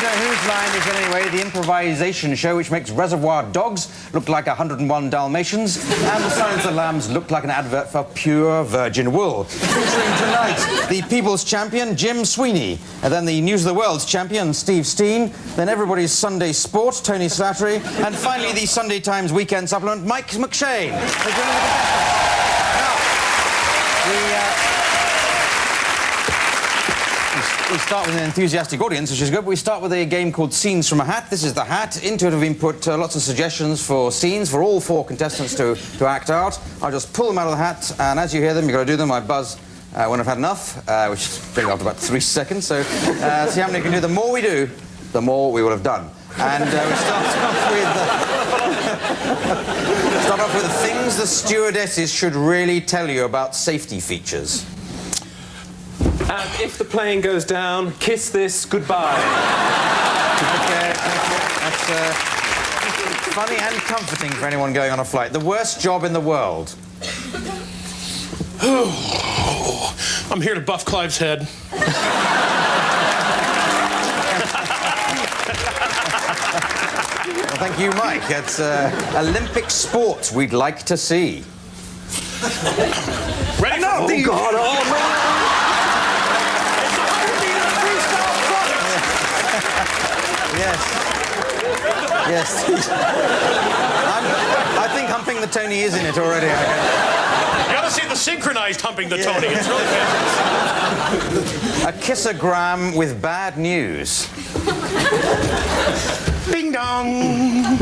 Whose Line Is It Anyway, the improvisation show which makes Reservoir Dogs look like 101 Dalmatians and The Silence of the Lambs look like an advert for pure virgin wool. Featuring tonight the People's Champion, Jim Sweeney, and then the News of the World's Champion, Steve Steen, then Everybody's Sunday Sport, Tony Slattery, and finally the Sunday Times Weekend Supplement, Mike McShane. We start with an enthusiastic audience, which is good. We start with a game called Scenes from a Hat. This is the hat. Into it have been put lots of suggestions for scenes for all four contestants to act out. I'll just pull them out of the hat, and as you hear them, you've got to do them. I buzz when I've had enough, which is pretty after about 3 seconds. So see how many you can do. The more we do, the more we will have done. And we start off with the things the stewardesses should really tell you about safety features. And if the plane goes down, kiss this goodbye. Okay, that's funny and comforting for anyone going on a flight. The worst job in the world. I'm here to buff Clive's head. Well, thank you, Mike. It's Olympic sport we'd like to see. Ready? No! Oh, God, oh, no! Yes. I think Humping the Tony is in it already. You gotta see the synchronized Humping the Tony. It's really A kissogram with bad news. Ding dong.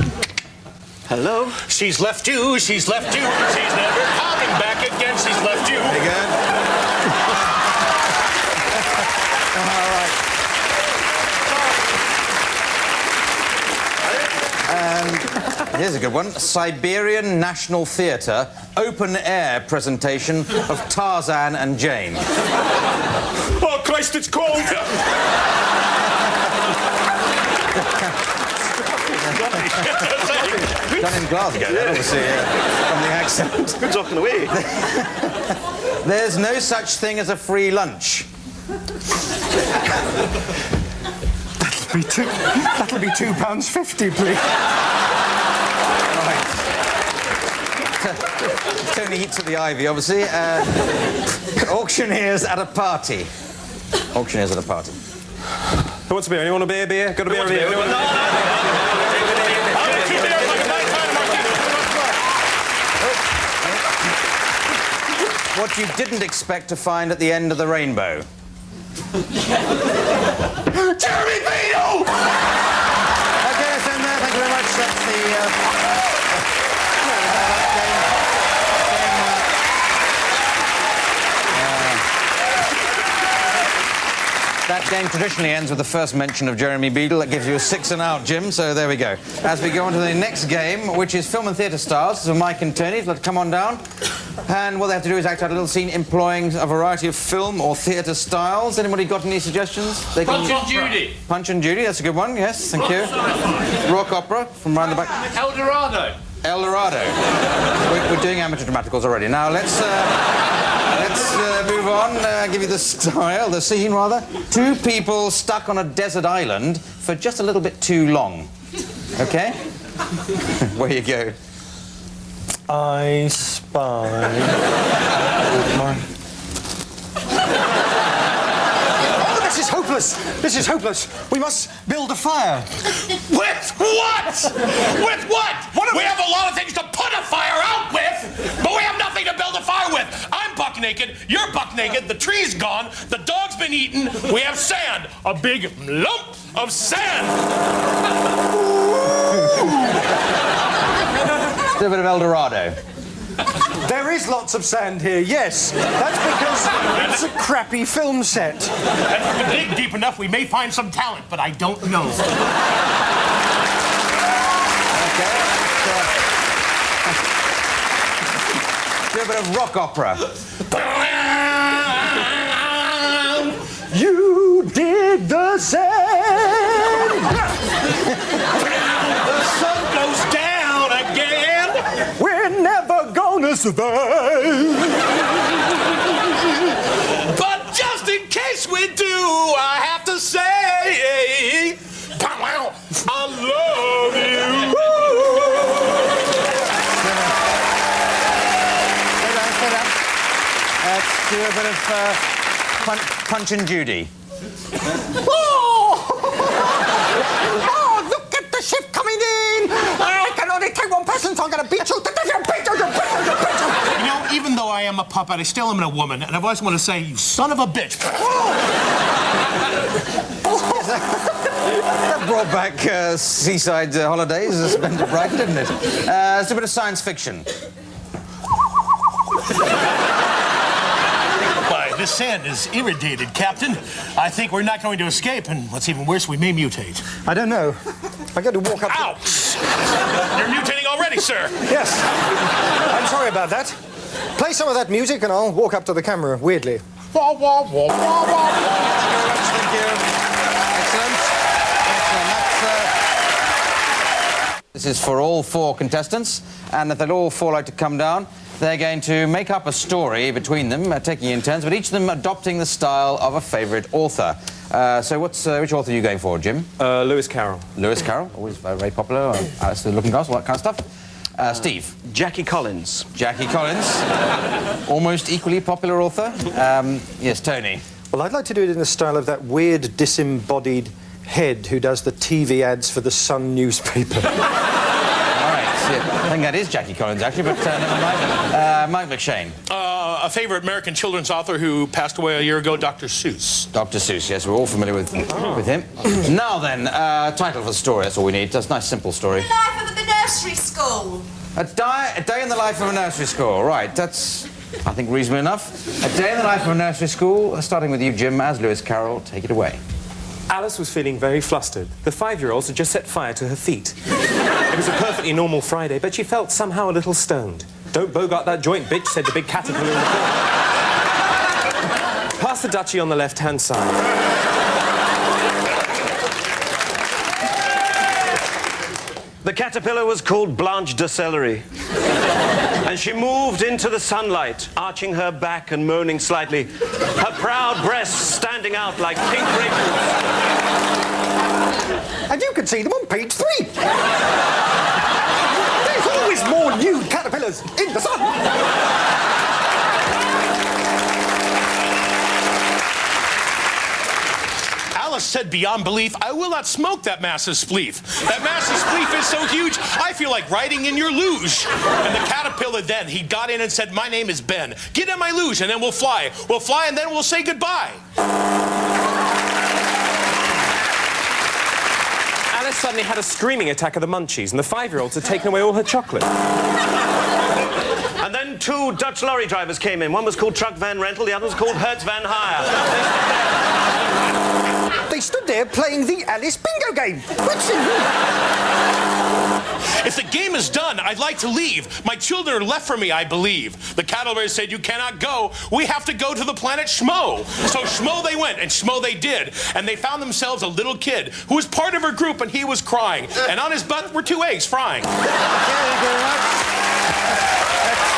Hello? She's left you, she's left you. She's never coming back again. She's left you. There you go. All right. Here's a good one. Siberian National Theatre open-air presentation of Tarzan and Jane. Oh, Christ, it's cold! Done in Glasgow, obviously, from the accent. Good talking away. There's no such thing as a free lunch. That'll be £2.50, please. Right. Tony eats at the Ivy, obviously. Auctioneers at a party. Auctioneers at a party. Who wants a beer? Anyone want a beer? Got a beer? What you didn't expect to find at the end of the rainbow. Jeremy Beadle! Okay, it's in there. Thank you very much. That's the... That game traditionally ends with the first mention of Jeremy Beadle. That gives you a 6 and out, Jim, so there we go. As we go on to the next game, which is film and theatre stars, so Mike and Tony, let's come on down. And what they have to do is act out a little scene employing a variety of film or theatre styles. Anybody got any suggestions? Punch and Judy. Punch and Judy, that's a good one, yes, thank you. Rock opera from round the back. El Dorado. El Dorado. We're doing amateur dramaticals already. Now, let's move on, give you the style, the scene, rather. Two people stuck on a desert island for just a little bit too long. OK? Where you go. I spy... Oh, this is hopeless! This is hopeless! We must build a fire. With what? With what? We have a lot of things to put a fire out with, but we have nothing to build a fire with. I'm buck naked, you're buck naked, the tree's gone, the dog's been eaten, we have sand. A big lump of sand. A bit of El Dorado. There is lots of sand here, yes. That's because it's a crappy film set. And if we dig deep enough, we may find some talent, but I don't know. Okay. Do a bit of rock opera. You dig the sand. The sun goes down again. We're never gonna survive. But just in case we do, I have to say, Punch and Judy. Oh, look at the ship coming in! I can only take one person, so I'm going to beat you. You know, even though I am a puppet, I still am a woman, and I've always wanted to say, you son of a bitch. That brought back seaside holidays as Spender Bright, didn't it? It's a bit of science fiction. Why, this sand is irritated, Captain. I think we're not going to escape, and what's even worse, we may mutate. I don't know. I got to walk up. Ouch! You're mutating already, sir. Yes. I'm sorry about that. Play some of that music, and I'll walk up to the camera weirdly. Wah, wah, wah, wah, wah, wah. Thank you. Excellent. This is for all 4 contestants, and if they'd all 4 like to come down, they're going to make up a story between them, taking in turns, but each of them adopting the style of a favourite author. So which author are you going for, Jim? Lewis Carroll. Lewis Carroll, always very popular. Alice the Looking Glass, all that kind of stuff. Steve? Jackie Collins. Jackie Collins. Almost equally popular author. Yes, Tony? Well, I'd like to do it in the style of that weird, disembodied head who does the TV ads for the Sun newspaper. I think that is Jackie Collins, actually, but never mind. Mike McShane. A favorite American children's author who passed away a year ago, Dr. Seuss. Dr. Seuss, yes, we're all familiar with him. Now then, title for the story, that's all we need. That's a nice, simple story. The life of the nursery school. A day in the life of a nursery school. Right, that's, I think, reasonable enough. A day in the life of a nursery school, starting with you, Jim, as Lewis Carroll. Take it away. Alice was feeling very flustered. The 5-year-old had just set fire to her feet. It was a perfectly normal Friday, but she felt somehow a little stoned. "Don't bogart that joint, bitch," said the big caterpillar in the corner. Past the duchy on the left-hand side. The caterpillar was called Blanche de Celery. And she moved into the sunlight, arching her back and moaning slightly, her proud breasts standing out like pink grapefruits. And you can see them on page 3. There's always more nude caterpillars in the sun. Alice said beyond belief, "I will not smoke that massive spleef. That massive spleef is so huge, I feel like riding in your luge." And the caterpillar then, he got in and said, "My name is Ben. Get in my luge and then we'll fly. We'll fly and then we'll say goodbye." Alice suddenly had a screaming attack of the munchies, and the 5-year-olds had taken away all her chocolate. And then 2 Dutch lorry drivers came in. One was called Truck Van Rental, the other was called Hertz Van Hire. They stood there playing the Alice bingo game. If the game is done, I'd like to leave. My children are left for me, I believe. The caterpillar said, "You cannot go. We have to go to the planet Schmo." So Schmo they went, and Schmo they did. And they found themselves a little kid who was part of her group, and he was crying. And on his butt were 2 eggs frying. Thank you very much.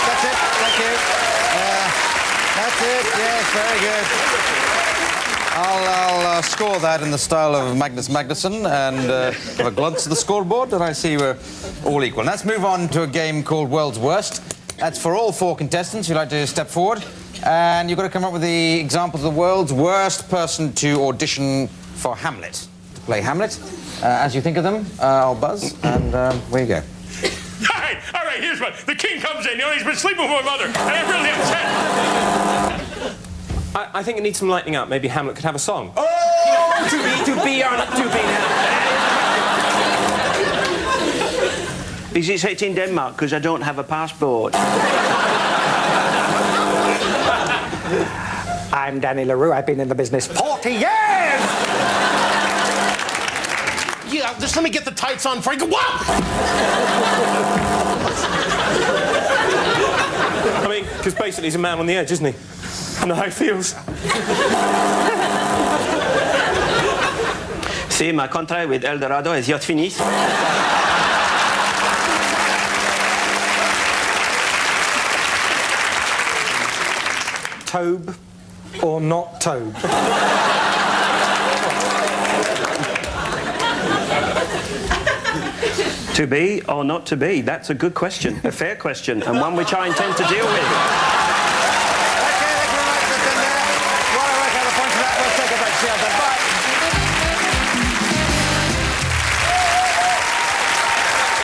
That's it. Thank you. That's it. Yes, very good. I'll score that in the style of Magnus Magnusson and have a glance at the scoreboard, and I see we're all equal. Let's move on to a game called World's Worst. That's for all 4 contestants who'd like to step forward, and you've got to come up with the examples of the world's worst person to audition for Hamlet, to play Hamlet. As you think of them, I'll buzz, and where you go. All right, here's one. The king comes in. You know, he's been sleeping with my mother, and I'm really upset. I think it needs some lightening up. Maybe Hamlet could have a song. Oh! To be or not to be now. Is it set in Denmark? Because I don't have a passport. I'm Danny LaRue. I've been in the business 40 years! Yeah, just let me get the tights on before I go. Whoa! I mean, because basically he's a man on the edge, isn't he? I know how he feels. See, my contract with El Derado is yet finished. Tobe or not Tobe? To be or not to be? That's a good question, a fair question, and one which I intend to deal with.